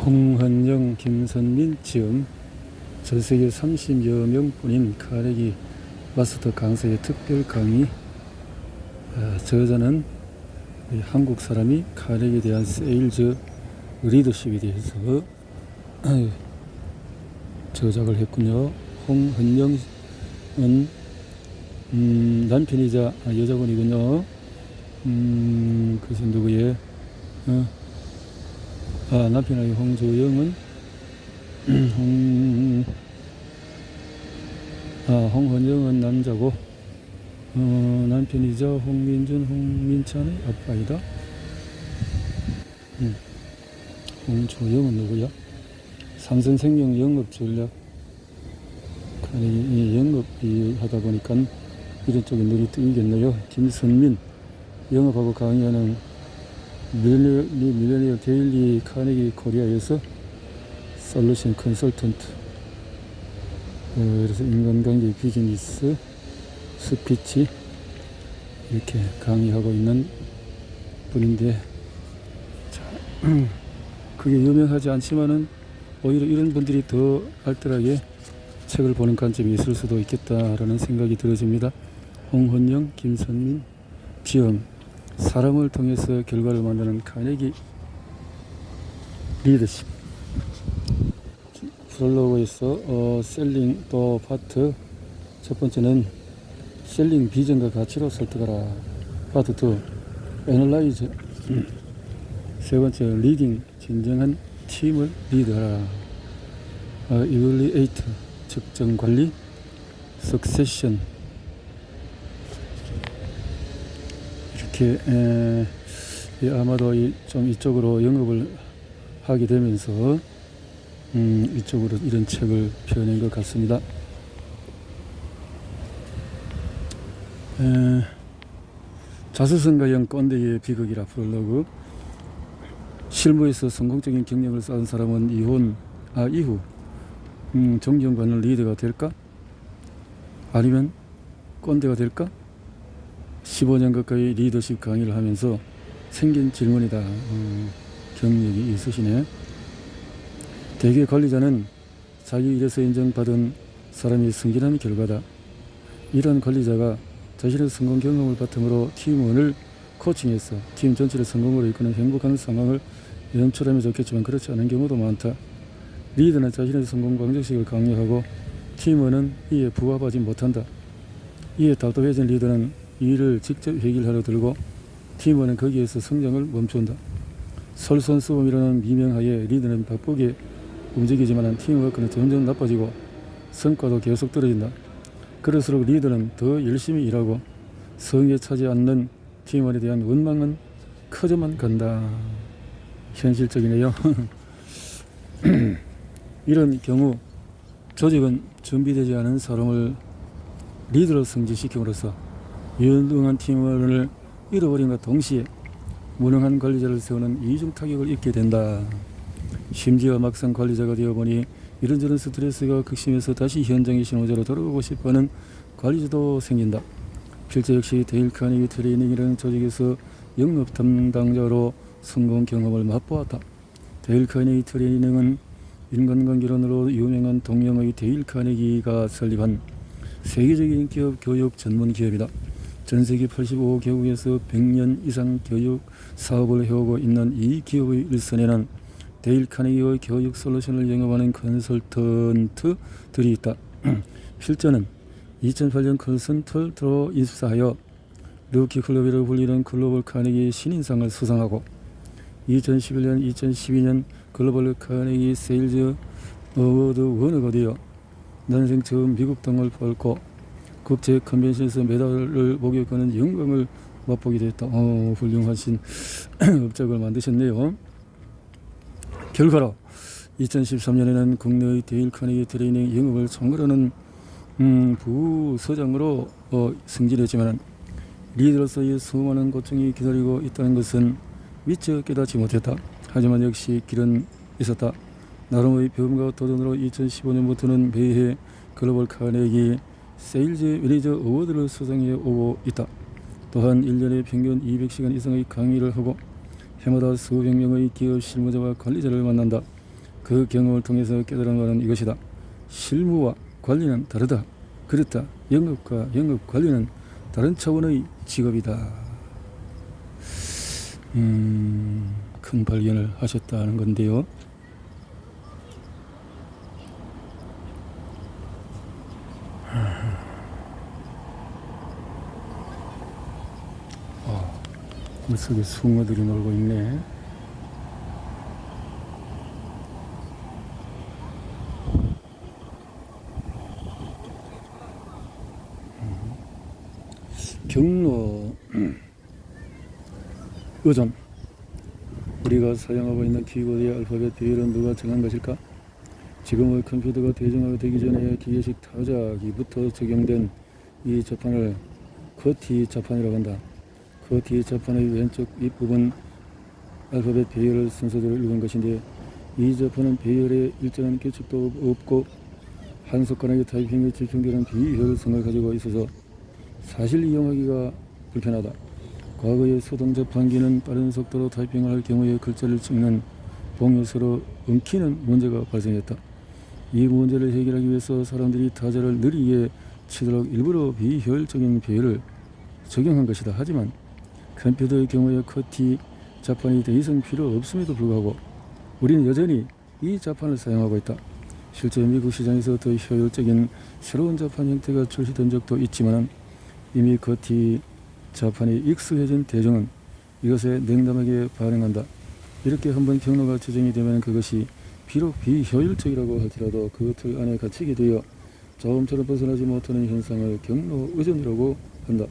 홍헌영, 김선민 지음 전세계 30여 명뿐인 카네기 마스터 강사의 특별 강의. 저자는 한국 사람이 카네기에 대한 세일즈 리더십에 대해서 저작을 했군요. 홍헌영은 남편이자 여자분이군요. 그래서 누구의 남편의 홍조영은 홍헌영은 남자고 남편이자 홍민준, 홍민찬의 아빠이다. 홍조영은 누구야? 삼성생명 영업전략. 영업이 하다 보니까 이런 쪽에 눈이 뜨이겠네요. 김선민, 영업하고 강의하는 밀레니얼 데일리 카네기 코리아에서 솔루션 컨설턴트, 그래서 인간관계 비즈니스 스피치 이렇게 강의하고 있는 분인데, 그게 유명하지 않지만은 오히려 이런 분들이 더 알뜰하게 책을 보는 관점이 있을 수도 있겠다라는 생각이 들어집니다. 홍헌영, 김선민 지음, 사람을 통해서 결과를 만드는 카네기 리더십. 프롤로그에서 셀링 또 파트 첫 번째는 셀링 비전과 가치로 설득하라. 파트 2 애널라이즈. 세 번째 리딩, 진정한 팀을 리드하라. 이블리에이트, 측정 관리. 석세션. 이렇게 아마도 좀 이쪽으로 영업을 하게 되면서 이쪽으로 이런 책을 펴낸 것 같습니다. 자수성가형 꼰대의 비극이라. 프롤로그. 실무에서 성공적인 경력을 쌓은 사람은 이후 존경받는 리더가 될까? 아니면 꼰대가 될까? 15년 가까이 리더십 강의를 하면서 생긴 질문이다. 경력이 있으시네. 대개 관리자는 자기 일에서 인정받은 사람이 승진한 결과다. 이런 관리자가 자신의 성공 경험을 바탕으로 팀원을 코칭해서 팀 전체를 성공으로 이끄는 행복한 상황을 연출하면 좋겠지만 그렇지 않은 경우도 많다. 리더는 자신의 성공 방정식을 강요하고 팀원은 이에 부합하지 못한다. 이에 답답해진 리더는 이 일을 직접 해결하려 들고 팀원은 거기에서 성장을 멈춘다. 솔선수범이라는 미명하에 리더는 바쁘게 움직이지만 팀워크는 점점 나빠지고 성과도 계속 떨어진다. 그럴수록 리더는 더 열심히 일하고 성에 차지 않는 팀원에 대한 원망은 커져만 간다. 현실적이네요. 이런 경우 조직은 준비되지 않은 사람을 리더로 승진시킴으로써 유능한 팀원을 잃어버림과 동시에 무능한 관리자를 세우는 이중 타격을 입게 된다. 심지어 막상 관리자가 되어보니 이런저런 스트레스가 극심해서 다시 현장의 신호자로 돌아가고 싶어하는 관리자도 생긴다. 필자 역시 데일 카네기 트레이닝이라는 조직에서 영업 담당자로 성공 경험을 맛보았다. 데일 카네기 트레이닝은 인간관계론으로 유명한 동양의 데일 카네기가 설립한 세계적인 기업 교육 전문 기업이다. 전세계 85개국에서 100년 이상 교육 사업을 해오고 있는 이 기업의 일선에는 데일 카네기의 교육 솔루션을 영업하는 컨설턴트들이 있다. 필자는 2008년 컨설턴트로 입사하여 루키 클럽이라고 불리는 글로벌 카네기 신인상을 수상하고 2011년, 2012년 글로벌 카네기 세일즈 어워드 원어가 되어 난생 처음 미국 땅을 밟고 국제 컨벤션에서 메달을 목격하는 영광을 맛보게 됐다. 훌륭하신 업적을 만드셨네요. 결과로 2013년에는 국내의 데일 카네기 트레이닝 영업을 총괄하는 부서장으로 승진했지만 리더로서의 수많은 고충이 기다리고 있다는 것은 미처 깨닫지 못했다. 하지만 역시 길은 있었다. 나름의 배움과 도전으로 2015년부터는 매해 글로벌 카네기 세일즈 매니저 어워드를 수상해 오고 있다. 또한 1년에 평균 200시간 이상의 강의를 하고 해마다 수백 명의 기업 실무자와 관리자를 만난다. 그 경험을 통해서 깨달은 바는 이것이다. 실무와 관리는 다르다. 그렇다. 영업과 영업 관리는 다른 차원의 직업이다. 큰 발견을 하셨다는 건데요. 물속에 숭어들이 놀고 있네. 경로 의존. 우리가 사용하고 있는 키보드의 알파벳 배열은 누가 정한 것일까? 지금의 컴퓨터가 대중화가 되기 전에 기계식 타자기부터 적용된 이 자판을 커티 자판이라고 한다. 커티 자판의 왼쪽 윗부분 알파벳 배열을 순서대로 읽은 것인데, 이 자판은 배열에 일정한 규칙도 없고 한 손가락의 타이핑에 집중되는 비효율성을 가지고 있어서 사실 이용하기가 불편하다. 과거의 소동 자판기는 빠른 속도로 타이핑을 할 경우에 글자를 찍는 봉요서로 엉키는 문제가 발생했다. 이 문제를 해결하기 위해서 사람들이 타자를 느리게 치도록 일부러 비효율적인 배열을 적용한 것이다. 하지만 컴퓨터의 경우에 커티 자판이 더 이상 필요 없음에도 불구하고 우리는 여전히 이 자판을 사용하고 있다. 실제 미국 시장에서 더 효율적인 새로운 자판 형태가 출시된 적도 있지만 이미 커티 자판이 익숙해진 대중은 이것에 냉담하게 반응한다. 이렇게 한번 경로가 지정이 되면 그것이 비록 비효율적이라고 할지라도 그 틀 안에 갇히게 되어 자음처럼 벗어나지 못하는 현상을 경로 의존이라고 한다.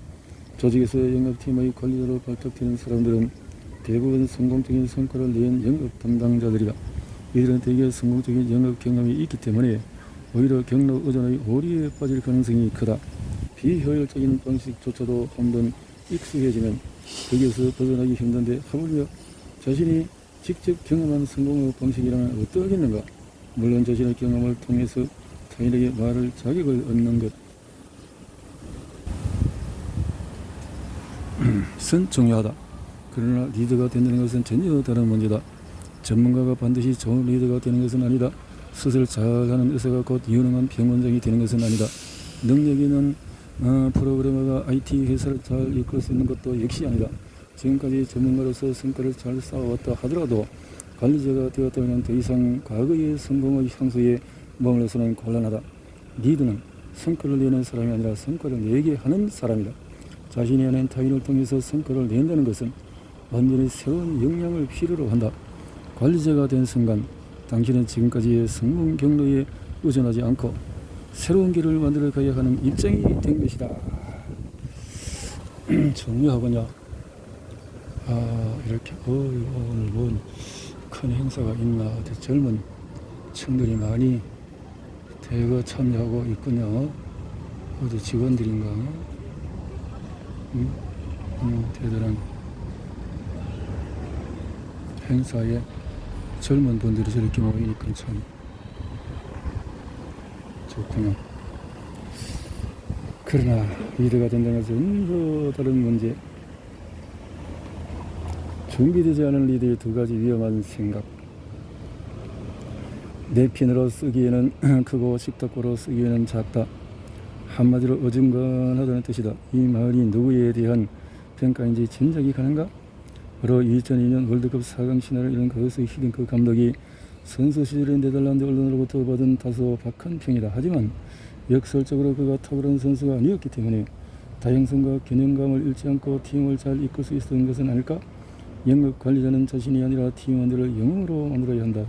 조직에서의 영업팀의 관리자로 발탁되는 사람들은 대부분 성공적인 성과를 낸 영업 담당자들이다. 이들은 대개 성공적인 영업 경험이 있기 때문에 오히려 경로 의존의 오리에 빠질 가능성이 크다. 비효율적인 방식조차도 한번 익숙해지면 거기에서 벗어나기 힘든데 하물며 자신이 직접 경험한 성공의 방식이라면 어떠하겠는가? 물론 자신의 경험을 통해서 타인에게 말할 자격을 얻는 것은 중요하다. 그러나 리더가 된다는 것은 전혀 다른 문제다. 전문가가 반드시 좋은 리더가 되는 것은 아니다. 수술 잘하는 의사가 곧 유능한 병원장이 되는 것은 아니다. 능력 있는 프로그래머가 IT 회사를 잘 이끌 수 있는 것도 역시 아니다. 지금까지 전문가로서 성과를 잘 쌓아왔다 하더라도 관리자가 되었다면 더 이상 과거의 성공의 향수에 머물러서는 곤란하다. 리더는 성과를 내는 사람이 아니라 성과를 내게 하는 사람이다. 자신이 하는 타인을 통해서 성과를 낸다는 것은 완전히 새로운 역량을 필요로 한다. 관리자가 된 순간 당신은 지금까지의 성공 경로에 의존하지 않고 새로운 길을 만들어 가야 하는 입장이 된 것이다. 중요하군요. 이렇게 오늘 뭔 큰 행사가 있나. 젊은 층들이 많이 대거 참여하고 있군요. 어디 직원들인가? 대단한 행사에 젊은 분들이 저렇게 모이니까 참 좋구나. 그러나 리더가 된다는 것은 전혀 다른 문제. 준비되지 않은 리더의 두 가지 위험한 생각. 내 핀으로 쓰기에는 크고 식탁고로 쓰기에는 작다. 한마디로 어중간하다는 뜻이다. 이 말이 누구에 대한 평가인지 짐작이 가는가? 바로 2002년 월드컵 4강 신화를 이룬 그것의 히딩크 감독이 선수 시절에 네덜란드 언론으로부터 받은 다소 박한 평이다. 하지만 역설적으로 그가 탁월한 선수가 아니었기 때문에 다양성과 균형감을 잃지 않고 팀을 잘 이끌 수 있었던 것은 아닐까? 영업 관리자는 자신이 아니라 팀원들을 영웅으로 만들어야 한다.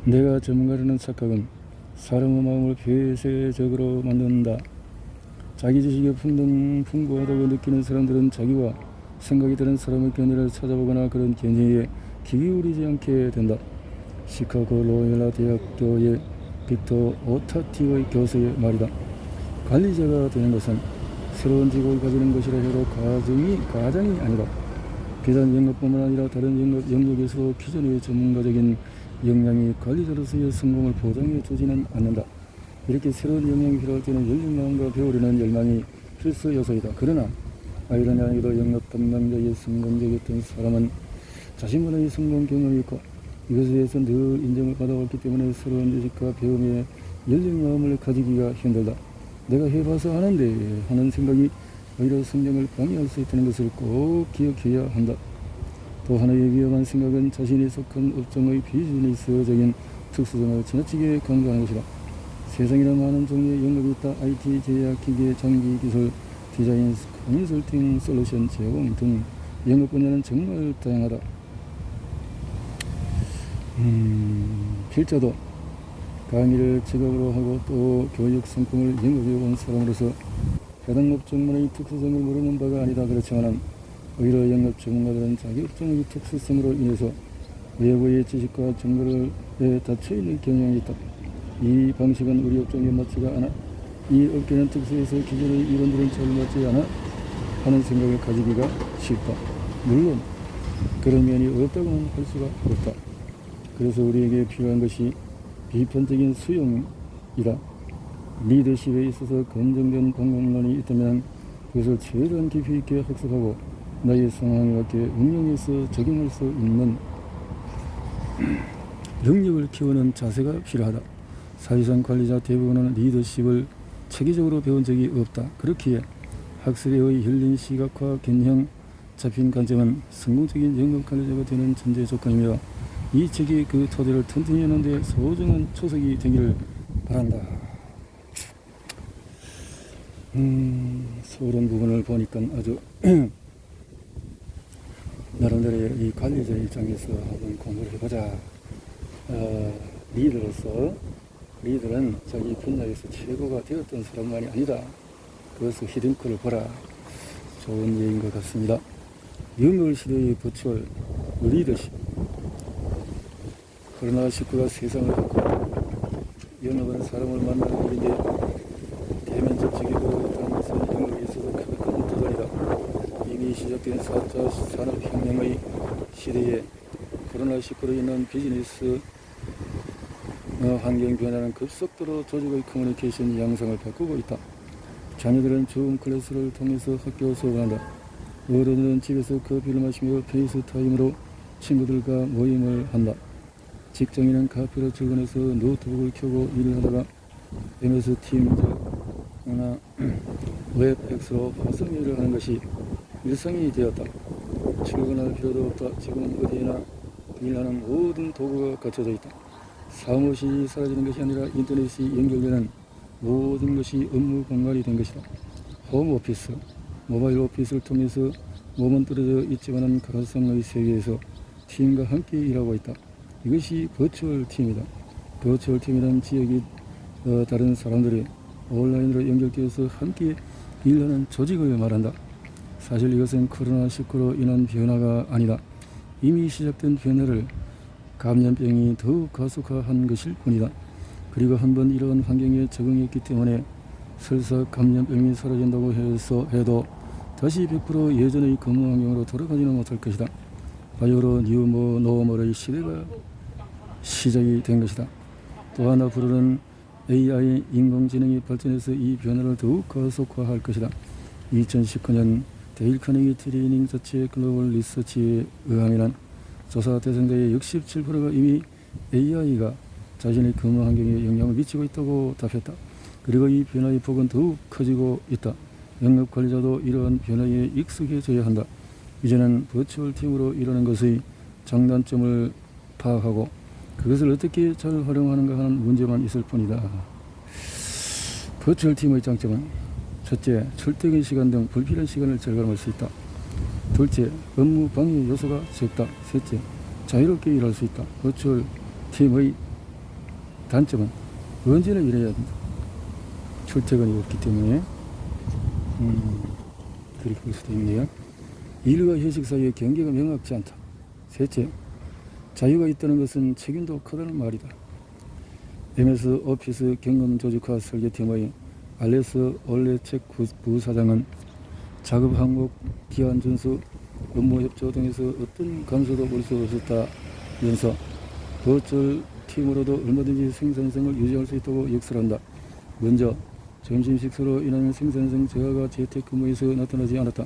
내가 전문가라는 착각은 사람의 마음을 폐쇄적으로 만든다. 자기 지식이 풍부하다고 느끼는 사람들은 자기와 생각이 다른 사람의 견해를 찾아보거나 그런 견해에 귀 기울이지 않게 된다. 시카고 로열라 대학교의 빅터 오타티의 교수의 말이다. 관리자가 되는 것은 새로운 직업을 가지는 것이라 해도 과정이 아니다. 비단 영업뿐만 아니라 다른 영업 영역에서 기존의 전문가적인 역량이 관리자로서의 성공을 보장해 주지는 않는다. 이렇게 새로운 역량이 필요할 때는 열린 마음과 배우려는 열망이 필수 요소이다. 그러나 아이러니하게도 영업 담당자의 성공적이었던 사람은 자신만의 성공 경험이 있고 이것에 대해서 늘 인정을 받아왔기 때문에 새로운 지식과 배움에 열린 마음을 가지기가 힘들다. 내가 해봐서 하는데 하는 생각이 오히려 성장을 방해할 수 있다는 것을 꼭 기억해야 한다. 또 하나의 위험한 생각은 자신이 속한 업종의 비즈니스적인 특수성을 지나치게 강조하는 것이다. 세상에는 많은 종류의 영역이 있다. IT, 제약, 기계, 장비, 기술, 디자인, 컨설팅, 솔루션 제공 등 영업 분야는 정말 다양하다. 필자도 강의를 직업으로 하고 또 교육 상품을 영업해 온 사람으로서 해당 업종만의 특수성을 모르는 바가 아니다. 그렇지만 오히려 영업 전문가들은 자기 업종의 특수성으로 인해서 외부의 지식과 정보에 닫혀있는 경향이 있다. 이 방식은 우리 업종에 맞지가 않아. 이 업계는 특수해서 기존의 이론들은 잘 맞지 않아 하는 생각을 가지기가 쉽다. 물론 그런 면이 없다고는 할 수가 없다. 그래서 우리에게 필요한 것이 비판적인 수용이다. 리더십에 있어서 검증된 방법론이 있다면 그것을 최대한 깊이 있게 학습하고 나의 상황에 맞게 응용해서 적용할 수 있는 능력을 키우는 자세가 필요하다. 사실상 관리자 대부분은 리더십을 체계적으로 배운 적이 없다. 그렇기에 학습의 열린 시각화 개념 잡힌 관점은 성공적인 영업 관리자가 되는 전제 조건이며 이 책이 그 토대를 튼튼히 하는 데 소중한 초석이 되기를 바란다. 서론 부분을 보니까 아주 나름대로 이 관리자 입장에서 한번 공부를 해보자. 리더는 자기 분야에서 최고가 되었던 사람만이 아니다. 그것을 히든크를 보라. 좋은 예인 것 같습니다. 영월 시대의 버추얼 리더십. 코로나19가 세상을 바꾸었다. 영업은 사람을 만나는 일인데 대면적 직업으로 있다는 것은 영업에 있어서 큰 도전이다. 이미 시작된 4차 산업혁명의 시대에 코로나19로 인한 비즈니스 환경 변화는 급속도로 조직의 커뮤니케이션 양상을 바꾸고 있다. 자녀들은 줌 클래스를 통해서 학교 수업을 한다. 어른들은 집에서 커피를 마시며 페이스타임으로 친구들과 모임을 한다. 직장인은 카페로 출근해서 노트북을 켜고 일을 하다가 MS 팀즈나 웹엑스로 화상회의를 하는 것이 일상이 되었다. 출근할 필요도 없다. 지금 어디에나 일하는 모든 도구가 갖춰져 있다. 사무실이 사라지는 것이 아니라 인터넷이 연결되는 모든 것이 업무 공간이 된 것이다. 홈오피스, 모바일 오피스를 통해서 몸은 떨어져 있지만은 가상의 세계에서 팀과 함께 일하고 있다. 이것이 버추얼 팀이다. 버추얼 팀이란 지역이 다른 사람들이 온라인으로 연결되어서 함께 일하는 조직을 말한다. 사실 이것은 코로나19로 인한 변화가 아니다. 이미 시작된 변화를 감염병이 더욱 가속화한 것일 뿐이다. 그리고 한번 이러한 환경에 적응했기 때문에 설사 감염병이 사라진다고 해도 다시 100% 예전의 근무 환경으로 돌아가지는 못할 것이다. 바이오로 뉴 노멀의 시대가 시작이 된 것이다. 또한 앞으로는 AI 인공지능이 발전해서 이 변화를 더욱 가속화할 것이다. 2019년 데일 카네기 트레이닝 자체 글로벌 리서치에 의하면 조사 대상자의 67%가 이미 AI가 자신의 근무 환경에 영향을 미치고 있다고 답했다. 그리고 이 변화의 폭은 더욱 커지고 있다. 영업 관리자도 이러한 변화에 익숙해져야 한다. 이제는 버추얼 팀으로 일하는 것의 장단점을 파악하고 그것을 어떻게 잘 활용하는가 하는 문제만 있을 뿐이다. 버추얼 팀의 장점은 첫째, 출퇴근 시간 등 불필요한 시간을 절감할 수 있다. 둘째, 업무 방해 요소가 적다. 셋째, 자유롭게 일할 수 있다. 버추얼 팀의 단점은 언제나 일해야 된다. 출퇴근이 없기 때문에 그렇게 볼 수도 있네요. 일과 휴식 사이의 경계가 명확치 않다. 셋째, 자유가 있다는 것은 책임도 크다는 말이다. MS 오피스 경험 조직화 설계팀의 알레스 올레책 부사장은 작업 항목, 기한 준수, 업무 협조 등에서 어떤 감소도 올 수 없었다면서 버추얼 팀으로도 얼마든지 생산성을 유지할 수 있다고 역설한다. 먼저 점심 식사로 인한 생산성 저하가 재택근무에서 나타나지 않았다.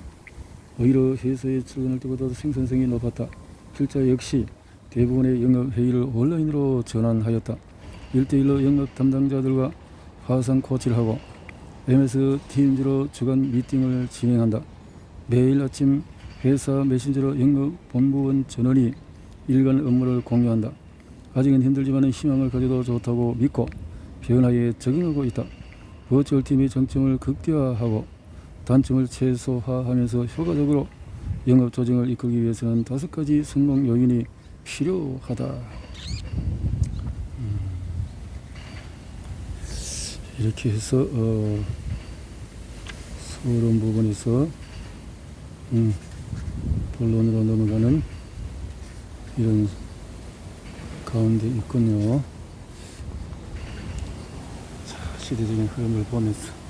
오히려 회사에 출근할 때보다 생산성이 높았다. 필자 역시 대부분의 영업회의를 온라인으로 전환하였다. 1대1로 영업 담당자들과 화상 코치를 하고 MS 팀즈로 주간 미팅을 진행한다. 매일 아침 회사 메신저로 영업 본부원 전원이 일간 업무를 공유한다. 아직은 힘들지만 희망을 가져도 좋다고 믿고 변화에 적응하고 있다. 버추얼 팀의 장점을 극대화하고 단점을 최소화하면서 효과적으로 영업 조정을 이끌기 위해서는 5가지 성공 요인이 필요하다. 이렇게 해서 서론 부분에서 본론으로 넘어가는 이런 가운데 있군요. 자, 시대적인 흐름을 보면서